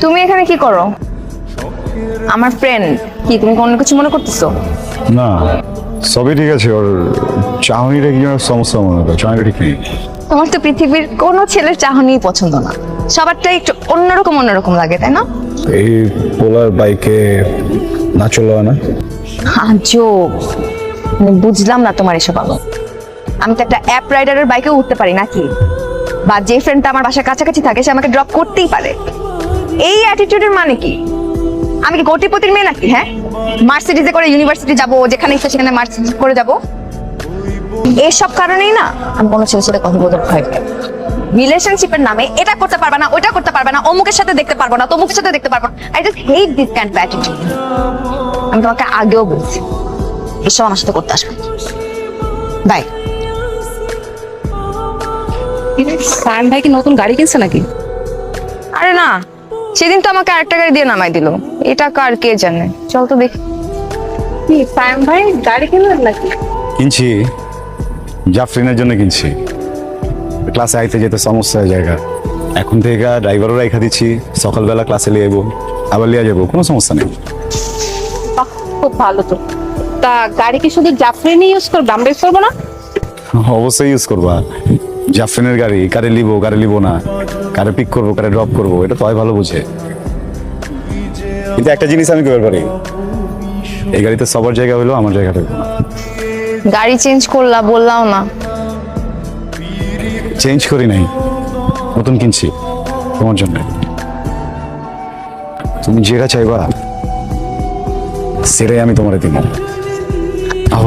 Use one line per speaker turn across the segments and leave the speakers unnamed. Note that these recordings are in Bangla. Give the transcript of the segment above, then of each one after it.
তুমি এখানে কি করো? আমার ফ্রেন্ড। কি তুমি কোনো কিছু মনে করতেছো?
না, সবই ঠিক আছে। ওর চাহনিটা কি যেন সমস্যা মনে হয়, চাহনিটা ঠিক নেই।
তোমার তো পৃথিবীর কোনো ছেলের চাহনিই পছন্দ না, সবারটাই একটু অন্যরকম অন্যরকম লাগে, তাই না?
এই পোলার বাইকে না চলো না?
আজব, বুঝলাম না তোমার এসব আলো। আমি তো একটা অ্যাপ রাইডারের বাইকেও উঠতে পারি নাকি? বা যে ফ্রেন্ডটা আমার বাসার কাছাকাছি থাকে সে আমাকে ড্রপ করতেই পারে। এই অ্যাটিটিউডের মানে কি? আমি কি কোটিপতির মেয়ে নাকি? হ্যাঁ, মার্সিডিজে করে ইউনিভার্সিটি যাব, যেখানে ইচ্ছা সেখানে মার্সিডিজ করে যাব। এসব কারণেই না আমি কোনো ছেলের সাথে কথা বলতে ভয় পাই। রিলেশনশিপের নামে এটা করতে পারবে না, ওইটা করতে পারবে না, অমুকের সাথে দেখতে পারবো না, তমুকের সাথে দেখতে পারবো না। I just hate this kind of attitude. আমি তোমাকে আগেও বলছি এসব আমার সাথে করতে আসবে। বাই।
সায়ন ভাই কি নতুন গাড়ি কিনছে নাকি?
আরে না, সেদিন তো আমাকে আরেকটা গাড়ি দিয়ে নামাই দিল। এটা কার কে জানে, চল তো দেখি।
কি সায়ন ভাই গাড়ি কিনলেন নাকি?
কিনছি, জাফরিনের জন্য কিনছি। ক্লাসে আইতে যেতে সমস্যা হয় জায়গা। এখন থেকে ড্রাইভারও রেখা দিচ্ছি, সকালবেলা ক্লাসে নিয়ে যাবো, আবার লিয়ে যাবো, কোনো সমস্যা নেই।
বাহ, খুব ভালো তো। তা গাড়ি কি শুধু জাফরিনি ইউজ করবো, আমরা ইউজ করবো না?
অবশ্যই ইউজ করবা। জাফরিনের গাড়ি কারে লিবো না, কারে পিক করবো, কারে ড্রপ করবো, এটা তো ভালো বুঝে। কিন্তু একটা জিনিস আমি করতে পারি, এই গাড়িতে সবার জায়গা হইলো, আমার জায়গা থাকবে না।
গাড়ি চেঞ্জ করলা বললাও না।
চেঞ্জ করি নাই, নতুন কিনছি তোমার জন্য। তুমি যেটা চাইবা সেটাই আমি তোমারে দিব। আহ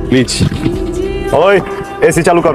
প্লিজ, ওই এসি চালু কর।